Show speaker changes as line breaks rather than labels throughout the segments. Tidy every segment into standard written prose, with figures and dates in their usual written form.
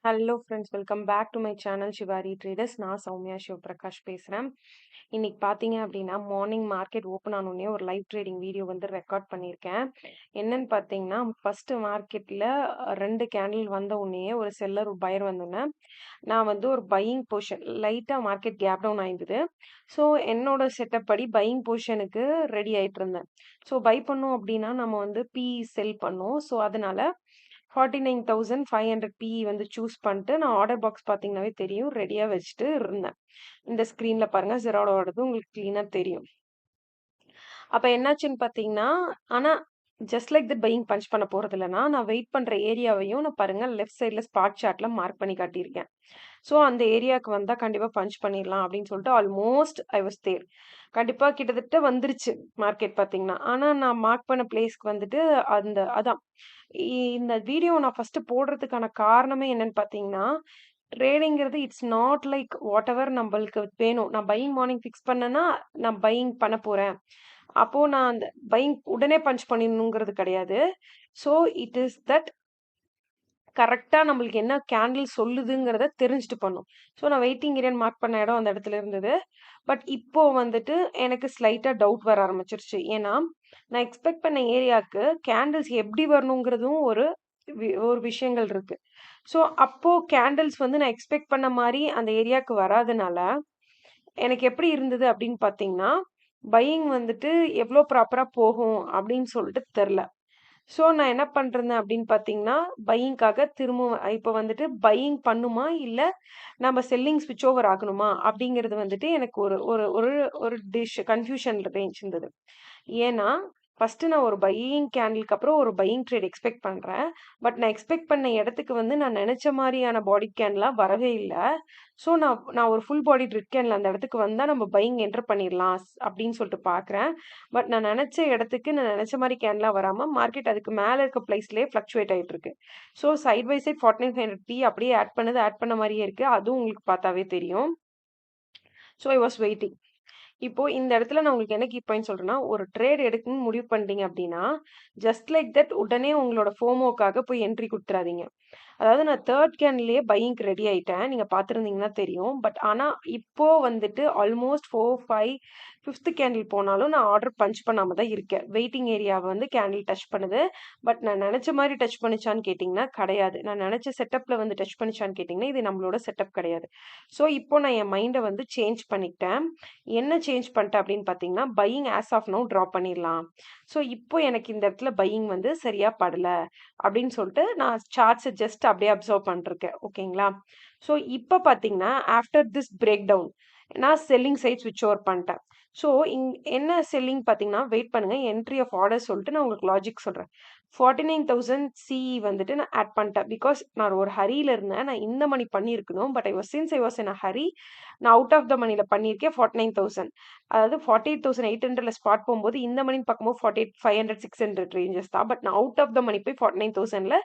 Hello friends, welcome back to my channel Sivari traders. நான் சௌமியா சிவபிரகாஷ் பேசுகிறேன். இன்னைக்கு பார்த்தீங்க அப்படின்னா மார்னிங் மார்க்கெட் ஓப்பன் ஆனோடனே ஒரு லைவ் ட்ரேடிங் வீடியோ வந்து ரெக்கார்ட் பண்ணியிருக்கேன். என்னன்னு பார்த்தீங்கன்னா ஃபர்ஸ்ட் மார்க்கெட்டில் 2 கேண்டில் வந்த உடனே ஒரு செல்லர் ஒரு பயர் வந்தோடனே நான் வந்து ஒரு பையிங் பொசிஷன் லைட்டாக மார்க்கெட் கேப் டவுன் ஆயிருந்தது. ஸோ என்னோட செட்டப் படி பையிங் பொசிஷனுக்கு ரெடி ஆயிட்டு இருந்தேன். ஸோ பை பண்ணோம் அப்படின்னா நம்ம வந்து பி செல் பண்ணோம். ஸோ அதனால 49,500 பிஇ வந்து சூஸ் பண்ணிட்டு நான் ஆர்டர் பாக்ஸ் பார்த்தீங்கன்னாவே தெரியும் ரெடியாக வச்சுட்டு இருந்தேன். இந்த ஸ்க்ரீன்ல பாருங்க ஜெராடோடது உங்களுக்கு கிளீனாக தெரியும். அப்போ என்னாச்சுன்னு பார்த்தீங்கன்னா ஆனால் just like that buying punch பண்ண போகிறது இல்லைன்னா நான் வெயிட் பண்ணுற ஏரியாவையும் நான் பாருங்க லெஃப்ட் சைடில் ஸ்பாட் சார்ட்டில் மார்க் பண்ணி காட்டியிருக்கேன். ஸோ அந்த ஏரியாவுக்கு வந்தால் கண்டிப்பாக பஞ்ச் பண்ணிடலாம் அப்படின்னு சொல்லிட்டு ஆல்மோஸ்ட் ஐ வாஸ் தேர். கண்டிப்பாக கிட்டத்தட்ட வந்துருச்சு மார்க்கெட் பார்த்தீங்கன்னா. ஆனால் நான் மார்க் பண்ண பிளேஸ்க்கு வந்துட்டு அதான் இந்த வீடியோ நான் ஃபர்ஸ்ட் போடுறதுக்கான காரணமே என்னன்னு பார்த்தீங்கன்னா ட்ரேடிங்கிறது it's not like what ever நம்மளுக்கு வேணும். நான் பையிங் மார்னிங் ஃபிக்ஸ் பண்ணேன்னா நான் பையிங் பண்ண போறேன். அப்போ நான் அந்த பையிங் உடனே பஞ்ச் பண்ணிடணுங்கிறது கிடையாது. ஸோ இட் இஸ் தட் கரெக்டாக நம்மளுக்கு என்ன கேண்டில் சொல்லுதுங்கிறத தெரிஞ்சுட்டு பண்ணும். ஸோ நான் வெயிட்டிங் ஏரியான்னு மார்க் பண்ண இடம் அந்த இடத்துல இருந்தது. பட் இப்போ வந்துட்டு எனக்கு ஸ்லைட்டாக டவுட் வர ஆரம்பிச்சிருச்சு. ஏன்னா நான் எக்ஸ்பெக்ட் பண்ண ஏரியாவுக்கு கேண்டில்ஸ் எப்படி வரணுங்கிறதும் ஒரு விஷயங்கள் இருக்கு. ஸோ அப்போ கேண்டில்ஸ் வந்து நான் எக்ஸ்பெக்ட் பண்ண மாதிரி அந்த ஏரியாவுக்கு வராதனால எனக்கு எப்படி இருந்தது அப்படின்னு பார்த்தீங்கன்னா பையிங் வந்துட்டு எவ்வளோ ப்ராப்பராக போகும் அப்படின்னு சொல்லிட்டு தெரில. ஸோ நான் என்ன பண்ணுறேன் அப்படின்னு பார்த்தீங்கன்னா பையிங்காக திரும்பவும் இப்போ வந்துட்டு பையிங் பண்ணுமா இல்லை நம்ம செல்லிங் ஸ்விட்ச் ஓவர் ஆகணுமா அப்படிங்கிறது வந்துட்டு எனக்கு ஒரு ஒரு ஒரு ஒரு கன்ஃபியூஷன் ரேஞ்ச் இருந்தது. ஏன்னா ஃபர்ஸ்ட் நான் ஒரு பையிங் கேண்டிலுக்கு அப்புறம் ஒரு பையிங் ட்ரேட் எக்ஸ்பெக்ட் பண்ணுறேன். பட் நான் எக்ஸ்பெக்ட் பண்ண இடத்துக்கு வந்து நான் நினச்ச மாதிரியான பாடி கேன்லாம் வரவே இல்லை. ஸோ நான் ஒரு ஃபுல் பாடி ட்ரிட் கேன்ல அந்த இடத்துக்கு வந்தால் நம்ம பையிங் என்டர் பண்ணிடலாம் அப்படின்னு சொல்லிட்டு பார்க்குறேன். பட் நான் நினச்ச இடத்துக்கு நான் நினச்ச மாதிரி கேன்லாம் வராமல் மார்க்கெட் அதுக்கு மேலே இருக்க ப்ரைஸ்லேயே ஃப்ளக்சுவேட் ஆகிட்டு இருக்கு. ஸோ சைட் பை சைட் 49,500 பி அப்படியே ஆட் பண்ண மாதிரியே இருக்கு. அதுவும் உங்களுக்கு பார்த்தாவே தெரியும். So I was waiting. இப்போ இந்த இடத்துல நான் உங்களுக்கு என்ன கீ பாயிண்ட் சொல்றேன்னா ஒரு ட்ரேட் எடுக்கணும்னு முடிவு பண்ணிட்டீங்க அப்படின்னா ஜஸ்ட் லைக் தட் உடனே உங்களோட ஃபோமோக்காக போய் என்ட்ரி கொடுத்துறாதீங்க. அதாவது நான் தேர்ட் கேன்லயே பையிங்க்கு ரெடி ஆயிட்டேன். நீங்க பார்த்துருந்தீங்கன்னா தெரியும். பட் ஆனா இப்போ வந்துட்டு ஆல்மோஸ்ட் 4, 5 ஃபிஃப்த் கேண்டில் போனாலும் நான் ஆர்டர் பஞ்ச் பண்ணாம தான் இருக்கேன். வெயிட்டிங் ஏரியாவை வந்து கேண்டில் டச் பண்ணுது. பட் நான் நினைச்ச மாதிரி டச் பண்ணிச்சான்னு கேட்டிங்கன்னா கிடையாது. நான் நினைச்ச செட்டப்ல வந்து டச் பண்ணிச்சான்னு கேட்டிங்கன்னா இது நம்மளோட செட்டப் கிடையாது. ஸோ இப்போ நான் என் மைண்டை வந்து சேஞ்ச் பண்ணிக்கிட்டேன். என்ன சேஞ்ச் பண்ணிட்டேன் அப்படின்னு பார்த்தீங்கன்னா buying as of no drop பண்ணிடலாம். ஸோ இப்போ எனக்கு இந்த இடத்துல பையிங் வந்து சரியா படல அப்படின்னு சொல்லிட்டு நான் சார்ட்ஸை ஜஸ்ட் அப்படியே அப்சர்வ் பண்ணிருக்கேன். ஓகேங்களா? ஸோ இப்போ பார்த்தீங்கன்னா ஆஃப்டர் திஸ் பிரேக் டவுன் நான் செல்லிங் சைட் ஸ்விட்ச் ஓவர் பண்ணிட்டேன். ஸோ என்ன செல்லிங் பார்த்தீங்கன்னா வெயிட் பண்ணுங்க என்ட்ரி ஆஃப் ஆர்டர் சொல்லிட்டு நான் உங்களுக்கு லாஜிக் சொல்கிறேன். 49,000 சிஇ வந்துட்டு நான் ஆட் பண்ணிட்டேன். பிகாஸ் நான் ஒரு ஹரியில் இருந்தேன். நான் இந்த மணி பண்ணியிருக்கணும். பட் ஐ வாஸ் இன் அ ஹரி. நான் அவுட் ஆஃப் த மணியில் பண்ணியிருக்கேன் 49,000. அதாவது 48,800ல ஸ்பாட் போகும்போது இந்த மணின்னு பார்க்கும்போது 48,500 600 ரேஞ்சஸ் தான். பட் நான் அவுட் ஆஃப் த மணி போய் 49,000ல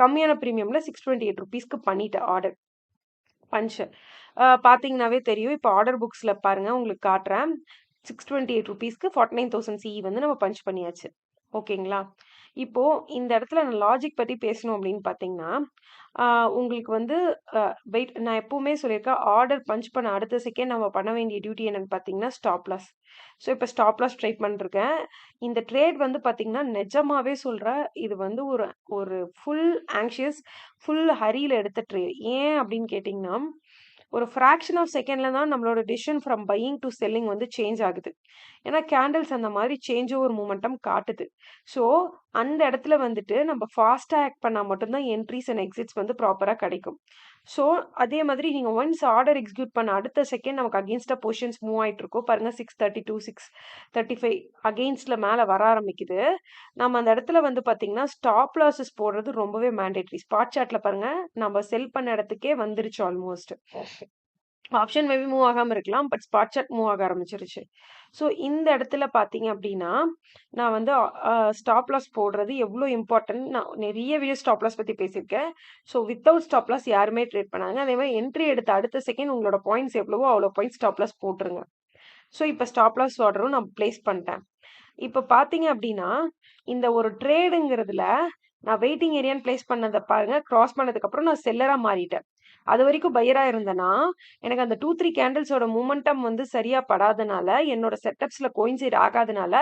கம்மியான ப்ரீமியம்ல 628 ருபீஸ்க்கு பண்ணிட்டேன் ஆர்டர் பஞ்ச். பார்த்தீங்கன்னாவே தெரியும். இப்போ ஆர்டர் புக்ஸில் பாருங்க உங்களுக்கு காட்டுறேன். 628 ருபீஸ்க்கு 49,000 சிஇ வந்து நம்ம பஞ்ச் பண்ணியாச்சு. ஓகேங்களா? இப்போ இந்த இடத்துல நான் லாஜிக் பற்றி பேசணும் அப்படின்னு பார்த்தீங்கன்னா உங்களுக்கு வந்து வெயிட் நான் எப்பவுமே சொல்லியிருக்கேன் ஆர்டர் பஞ்ச் பண்ண அடுத்த செகண்ட் நம்ம பண்ண வேண்டிய டியூட்டி என்னன்னு பார்த்தீங்கன்னா ஸ்டாப் லாஸ். ஸோ இப்போ ஸ்டாப் லாஸ் ட்ரை பண்ணிருக்கேன். இந்த ட்ரேட் வந்து பார்த்தீங்கன்னா நிஜமாவே சொல்கிறேன் இது வந்து ஒரு ஒரு ஃபுல் ஆங்ஷியஸ் ஃபுல் ஹரியில் எடுத்த ட்ரேட். ஏன் அப்படின்னு கேட்டிங்கன்னா ஒரு ஃப்ராக்ஷன் ஆஃப் செகண்ட்ல தான் நம்மளோட decision from buying to selling வந்து சேஞ்ச் ஆகுது. ஏன்னா கேண்டில்ஸ் அந்த மாதிரி சேஞ்ச் ஓவர் மூமெண்டம் காட்டுது. ஸோ அந்த இடத்துல வந்துட்டு நம்ம ஃபாஸ்ட்டாக ஆக்ட் பண்ணால் மட்டும்தான் என்ட்ரிஸ் அண்ட் எக்ஸிட்ஸ் வந்து ப்ராப்பராக கிடைக்கும். ஸோ அதே மாதிரி நீங்கள் ஒன்ஸ் ஆர்டர் எக்ஸிக்யூட் பண்ண அடுத்த செகண்ட் நமக்கு அகேன்ஸ்டாக பொசிஷன்ஸ் மூவ் ஆகிட்டு இருக்கும். பாருங்க 632 635 அகெயின்ஸ்ட்ல மேலே வர ஆரம்பிக்குது. நம்ம அந்த இடத்துல வந்து பார்த்தீங்கன்னா ஸ்டாப் லாஸஸ் போடுறது ரொம்பவே மேண்டேட்ரி. ஸ்பாட் சார்ட்ல பாருங்க நம்ம செல் பண்ண இடத்துக்கே வந்துருச்சு ஆல்மோஸ்ட். ஆப்ஷன் மேபி மூவ் ஆகாமல் இருக்கலாம். பட் ஸ்பாட் சார்ட் மூவ் ஆக ஆரம்பிச்சிருச்சு. ஸோ இந்த இடத்துல பார்த்தீங்க அப்படின்னா நான் வந்து ஸ்டாப் லாஸ் போடுறது எவ்வளோ இம்பார்ட்டன்ட் நான் நிறைய வீடியோ ஸ்டாப் லாஸ் பற்றி பேசியிருக்கேன். ஸோ வித்தவுட் ஸ்டாப் லாஸ் யாருமே ட்ரேட் பண்ணாங்க. அதே மாதிரி என்ட்ரி எடுத்த அடுத்த செகண்ட் உங்களோட பாயிண்ட்ஸ் எவ்வளவோ அவ்வளோ பாயிண்ட்ஸ் ஸ்டாப் லாஸ் போட்டுருங்க. ஸோ இப்போ ஸ்டாப் லாஸ் ஆர்டரும் நான் பிளேஸ் பண்ணிட்டேன். இப்போ பார்த்தீங்க அப்படின்னா இந்த ஒரு ட்ரேடுங்கிறதுல நான் வெயிட்டிங் ஏரியான்னு பிளேஸ் பண்ணதை பாருங்க, கிராஸ் பண்ணதுக்கப்புறம் நான் செல்லரா மாறிட்டேன். அது வரைக்கும் பையரா இருந்தேன்னா எனக்கு அந்த 2-3 கேண்டில்ஸோட மூமெண்டம் வந்து சரியா படாதனால, என்னோட செட்டப்ஸ்ல கோயின்சைட் ஆகாதனால,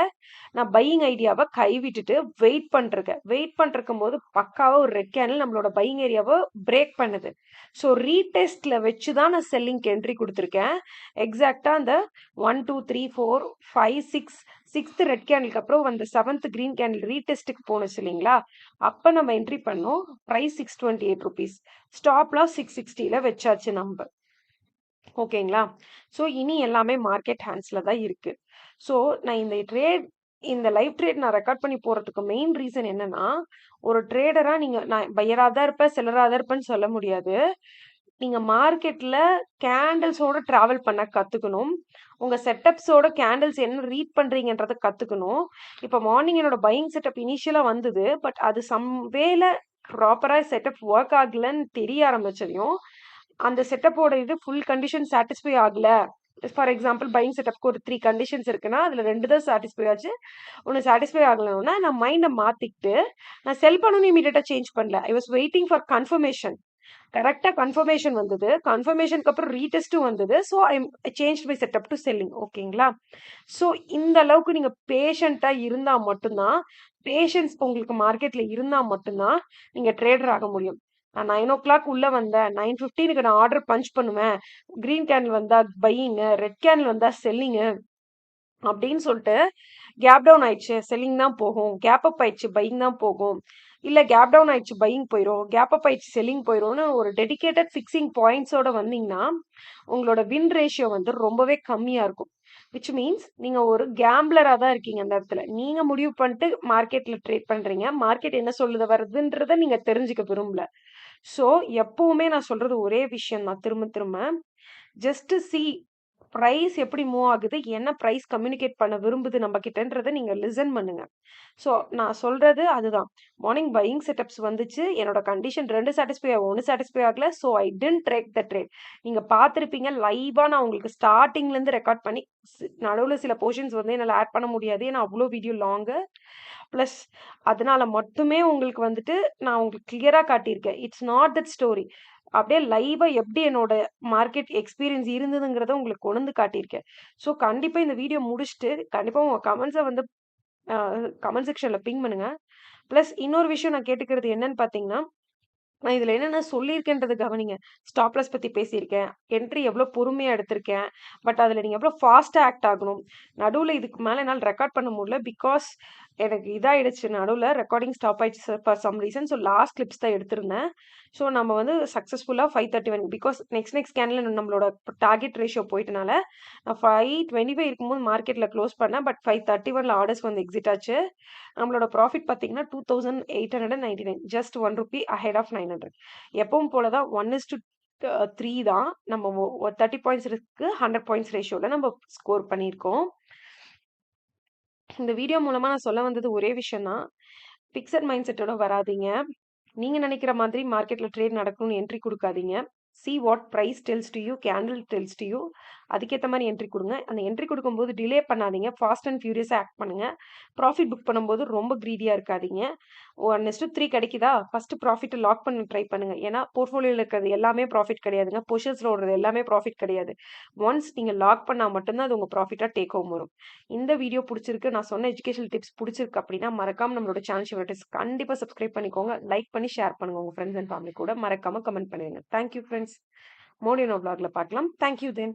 நான் பையிங் ஐடியாவை கைவிட்டுட்டு வெயிட் பண்ணிருக்கேன். வெயிட் பண்ணிருக்கும் போது பக்காவா ஒரு ரெட் கேண்டில் நம்மளோட பையிங் ஏரியாவை பிரேக் பண்ணுது. ஸோ ரீடெஸ்ட்ல வச்சு தான் நான் செல்லிங்க்கு என்ட்ரி கொடுத்துருக்கேன். எக்ஸாக்டா அந்த 1 2 3 4 5 6 6th ரெட் கேண்டிலுக்கு அப்புறம் அந்த 7th கிரீன் கேண்டில் ரீடெஸ்ட்டுக்கு போனுச்சு இல்லைங்களா? அப்போ நம்ம என்ட்ரி பண்ணோம். ப்ரைஸ் ₹628. ஸ்டாப் லாஸ் 660ல வச்சாச்சு நம்ம. ஓகேங்களா? ஸோ இனி எல்லாமே மார்க்கெட் ஹேண்ட்ஸ்ல தான் இருக்கு. ஸோ நான் இந்த லைவ் ட்ரேட் நான் ரெக்கார்ட் பண்ணி போறதுக்கு மெயின் ரீசன் என்னன்னா, ஒரு ட்ரேடரா நான் பையரா தான் இருப்பேன், செல்லரா தான் இருப்பேன்னு சொல்ல முடியாது. நீங்க மார்க்கெட்ல கேண்டில்ஸோட டிராவல் பண்ண கத்துக்கணும். உங்க செட்டப்ஸோட கேண்டில்ஸ் என்ன ரீட் பண்றீங்கன்றத கத்துக்கணும். இப்போ மார்னிங் என்னோட பையிங் செட்டப் இனிஷியலா வந்தது. பட் அது வேல ப்ராப்பரா செட்டப் ஒர்க் ஆகலன்னு தெரிய ஆரம்பிச்சதையும், அந்த செட்டப்போட ஃபுல் கண்டிஷன் சாட்டிஸ்ஃபை ஆகல. ஃபார் எக்ஸாம்பிள் பையிங் செட்டப்க்கு ஒரு 3 கண்டிஷன்ஸ் இருக்குன்னா, அதுல 2 தான் சாட்டிஸ்ஃபை ஆச்சு. ஒண்ணு சாட்டிஸ்ஃபை ஆகலன்னா, நான் மைண்ட மாத்திக்கிட்டு, நான் செல் பண்ணணும்னு இமீடியட்டா சேஞ்ச் பண்ணல. ஐ வாஸ் வெயிட்டிங் ஃபார் கன்ஃபர்மேஷன். கரெக்டா கன்ஃபர்மேஷன் வந்தது. கன்ஃபர்மேஷனுக்கு அப்புறம் ரீடெஸ்ட்டும் வந்தது. So I change my setup to selling. ஓகேங்களா? ஸோ இந்த அளவுக்கு நீங்க பேஷண்டா இருந்தா மட்டும்தான், பேஷன்ஸ் உங்களுக்கு மார்க்கெட்ல இருந்தா மட்டும்தான் நீங்க ட்ரேடர் ஆக முடியும். நான் 9 o'clock உள்ள வந்தேன், 9:15க்கு நான் ஆர்டர் பஞ்ச் பண்ணுவேன், கிரீன் கேண்டில் வந்தா பையிங்கு, ரெட் கேண்டில் வந்தா செல்லிங்கு அப்படின்னு சொல்லிட்டு கேப் டவுன் ஆயிடுச்சு செல்லிங் தான் போகும், கேப் அப் ஆயிடுச்சு பையிங் தான் போகும், இல்ல கேப் டவுன் ஆயிடுச்சு பையிங் போயிடும், கேப் அப் ஆயிடுச்சு செல்லிங் போயிடும்னு ஒரு டெடிகேட்டட் ஃபிக்ஸிங் பாயிண்ட்ஸோட வந்தீங்கன்னா உங்களோட வின் ரேஷியோ வந்து ரொம்பவே கம்மியா இருக்கும். விச் மீன்ஸ் நீங்க ஒரு கேம்பிளரா தான் இருக்கீங்க அந்த இடத்துல. நீங்க முடிவு பண்ணிட்டு மார்க்கெட்ல ட்ரேட் பண்றீங்க, மார்க்கெட் என்ன சொல்லுது வருதுன்றத நீங்க தெரிஞ்சுக்க விரும்பல. ஸோ எப்பவுமே நான் சொல்றது ஒரே விஷயம் தான், திரும்ப திரும்ப ஜஸ்ட் சி ப்ரைஸ் எப்படி மூவ் ஆகுது, என்ன ப்ரைஸ் கம்யூனிகேட் பண்ண விரும்புது நம்ம கிட்டன்றதை நீங்க லிசன் பண்ணுங்க. ஸோ நான் சொல்றது அதுதான். மார்னிங் பையிங் செட்டப்ஸ் வந்துச்சு, என்னோட கண்டிஷன் 2 சாட்டிஸ்ஃபை ஆகும், 1 சாட்டிஸ்ஃபை ஆகல. So I tend track the trade. நீங்க பார்த்துருப்பீங்க லைவா நான் உங்களுக்கு ஸ்டார்டிங்ல இருந்து ரெக்கார்ட் பண்ணி நடுவில் சில போர்ஷன்ஸ் வந்து என்னால் ஆட் பண்ண முடியாது, ஏன்னா அவ்வளோ வீடியோ லாங்கு. ப்ளஸ் அதனால மட்டுமே உங்களுக்கு வந்துட்டு நான் உங்களுக்கு கிளியரா காட்டியிருக்கேன். It's not that story. அப்படியே லைவா எப்படி என்னோட மார்க்கெட் எக்ஸ்பீரியன்ஸ் இருந்ததுங்கிறத உங்களுக்கு கொண்டு வந்து காட்டியிருக்கேன். ஸோ கண்டிப்பா இந்த வீடியோ முடிச்சுட்டு கண்டிப்பா உங்க கமெண்ட்ஸை வந்து கமெண்ட் செக்ஷன்ல பிங் பண்ணுங்க. ப்ளஸ் இன்னொரு விஷயம் நான் கேட்டுக்கிறது என்னன்னு பார்த்தீங்கன்னா, நான் இதுல என்னென்ன சொல்லியிருக்கேன்றது கவனிங்க. ஸ்டாப் லாஸ் பத்தி பேசியிருக்கேன். என்ட்ரி எவ்வளோ பொறுமையா எடுத்திருக்கேன். பட் அதுல நீங்க எவ்வளோ ஃபாஸ்ட்டா ஆக்ட் ஆகணும். நடுவுல இதுக்கு மேல என்னால ரெக்கார்ட் பண்ண முடியல. பிகாஸ் எனக்கு இதாயிடுச்சு, நடுவுல ரெக்கார்டிங் ஸ்டாப் ஆயிடுச்சு for some reason. So last clips தான் எடுத்திருந்தேன். ஸோ நம்ம வந்து சக்ஸஸ்ஃபுல்லா 5:31 பிகாஸ் நெக்ஸ்ட் கேண்டில் நம்மளோட டார்கெட் ரேஷியோ போயிட்டனால நான் 5:25 இருக்கும்போது மார்க்கெட்ல க்ளோஸ் பண்ணேன். பட் 5:31ல ஆர்டர்ஸ் வந்து எக்ஸிட் ஆச்சு. நம்மளோட ப்ராஃபிட் பார்த்தீங்கன்னா 2899, ஜஸ்ட் ₹1 அஹெட் ஆஃப் 900. எப்பவும் போல தான் 1:3 தான். நம்ம 30 பாயிண்ட்ஸ் இருக்கு, 100 பாயிண்ட்ஸ் ரேஷியோல நம்ம ஸ்கோர் பண்ணியிருக்கோம். இந்த வீடியோ மூலமா நான் சொல்ல வந்தது ஒரே விஷயம் தான். ஃபிக்ஸட் மைண்ட் செட்டோட வராதீங்க. நீங்க நினைக்கிற மாதிரி மார்க்கெட்ல ட்ரேட் நடக்கும்னு என்ட்ரி கொடுக்காதீங்க. see what price tells to you, candle tells to you. அதுக்கேற்ற மாதிரி என்ட்ரி கொடுங்க. அந்த என்ட்ரி கொடுக்கும்போது டிலே பண்ணாதீங்க, ஃபாஸ்ட் அண்ட் ஃபியூரியஸாக ஆக்ட் பண்ணுங்க. ப்ராஃபிட் புக் பண்ணும்போது ரொம்ப க்ரீடியாக இருக்காதீங்க. 1:3 கிடைக்குதா, ஃபர்ஸ்ட் ப்ராஃபிட்டை லாக் பண்ண ட்ரை பண்ணுங்க. ஏன்னா போர்ட்ஃபோலியோவில் இருக்கிறது எல்லாமே ப்ராஃபிட் கிடையாதுங்க, பொசிஷன்ஸில் ஓடுறது எல்லாமே ப்ராஃபிட் கிடையாது. ஒன்ஸ் நீங்கள் லாக் பண்ணால் மட்டும்தான் அது உங்கள் ப்ராஃபிட்டாக டேக் ஹோம் வரும். இந்த வீடியோ பிடிச்சிருக்கு, நான் சொன்ன எஜுகேஷனல் டிப்ஸ் பிடிச்சிருக்கு அப்படின்னா மறக்காம நம்மளோட சேனல் ஷிவர்டிஸ் கண்டிப்பாக சப்ஸ்கிரைப் பண்ணிக்கோங்க. லைக் பண்ணி ஷேர் பண்ணுங்க உங்கள் ஃப்ரெண்ட்ஸ் அண்ட் ஃபேமிலி கூட. மறக்காம கமெண்ட் பண்ணுங்க. Thank you friends. மோடியனோ vlogல பார்க்கலாம். தேங்க்யூ தென்.